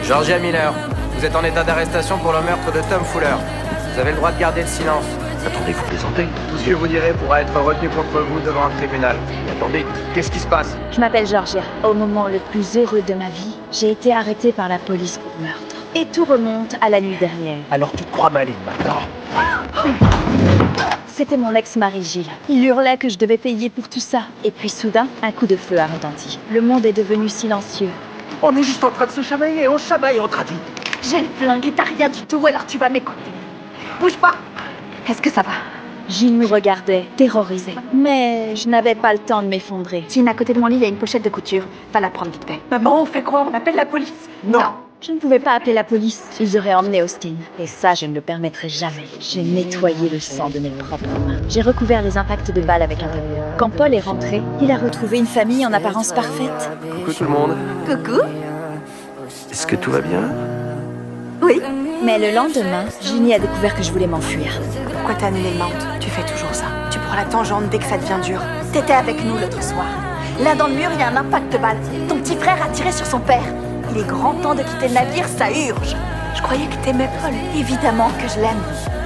Georgia Miller, vous êtes en état d'arrestation pour le meurtre de Tom Fuller. Vous avez le droit de garder le silence. Attendez, vous plaisantez? Tout ce que vous direz pourra être retenu contre vous devant un tribunal. Mais attendez, Qu'est-ce qui se passe? Je m'appelle Georgia. Au moment le plus heureux de ma vie, j'ai été arrêtée par la police pour meurtre. Et tout remonte à la nuit dernière. alors tu te crois malin maintenant? C'était mon ex-mari Gilles. Il hurlait que je devais payer pour tout ça. Et puis soudain, un coup de feu a retenti. Le monde est devenu silencieux. On est juste en train de se chamailler, on chamaille entre adultes. J'ai le flingue et t'as rien du tout, alors tu vas m'écouter. Bouge pas. Est-ce que ça va? Gilles nous regardait, terrorisé. Mais je n'avais pas le temps de m'effondrer. Tine, à côté de mon lit, il y a une pochette de couture. Va la prendre vite fait. Maman, on fait quoi? On appelle la police? Non. Je ne pouvais pas appeler la police. Ils auraient emmené Austin. Et ça, je ne le permettrai jamais. J'ai nettoyé le sang de mes propres mains. J'ai recouvert les impacts de balles avec un papier. Quand Paul est rentré, il a retrouvé une famille en apparence parfaite. Coucou tout le monde. Coucou. Est-ce que tout va bien? Oui. Mais le lendemain, Ginny a découvert que je voulais m'enfuir. Pourquoi t'as annulé le mount? Tu fais toujours ça. Tu prends la tangente dès que ça devient dur. T'étais avec nous l'autre soir. Là, dans le mur, il y a un impact de balle. Ton petit frère a tiré sur son père. Il est grand temps de quitter le navire, ça urge. Je croyais que t'aimais Paul. Évidemment que je l'aime.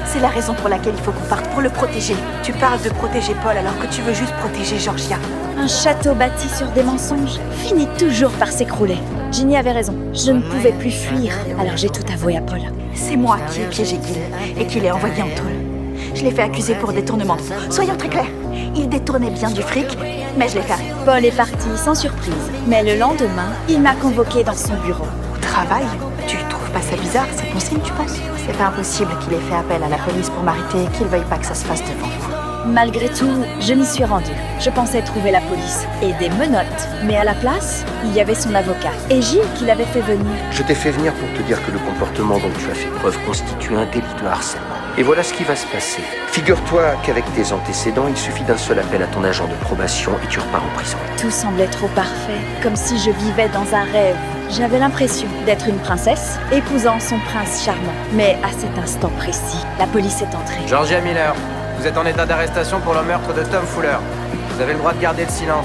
C'est la raison pour laquelle il faut qu'on parte, pour le protéger. Tu parles de protéger Paul alors que tu veux juste protéger Georgia. Un château bâti sur des mensonges finit toujours par s'écrouler. Ginny avait raison. Je ne pouvais plus fuir, alors j'ai tout avoué à Paul. C'est moi qui ai piégé Gil et qui l'ai envoyé en tôle. Je l'ai fait accuser pour détournement de fonds. Soyons très clairs, il détournait bien du fric, mais je l'ai fait arrêter. Paul est parti sans surprise. Mais le lendemain, il m'a convoqué dans son bureau. Au travail, tu trouves pas ça bizarre? C'est bon signe, tu penses? C'est pas impossible qu'il ait fait appel à la police pour m'arrêter et qu'il veuille pas que ça se fasse devant vous. Malgré tout, je m'y suis rendue. Je pensais trouver la police et des menottes. Mais à la place, il y avait son avocat. Et Gilles qui l'avait fait venir. Je t'ai fait venir pour te dire que le comportement dont tu as fait preuve constitue un délit de harcèlement. Et voilà ce qui va se passer. Figure-toi qu'avec tes antécédents, il suffit d'un seul appel à ton agent de probation et tu repars en prison. Tout semblait trop parfait, comme si je vivais dans un rêve. J'avais l'impression d'être une princesse, épousant son prince charmant. Mais à cet instant précis, la police est entrée. Georgia Miller, vous êtes en état d'arrestation pour le meurtre de Tom Fuller. Vous avez le droit de garder le silence.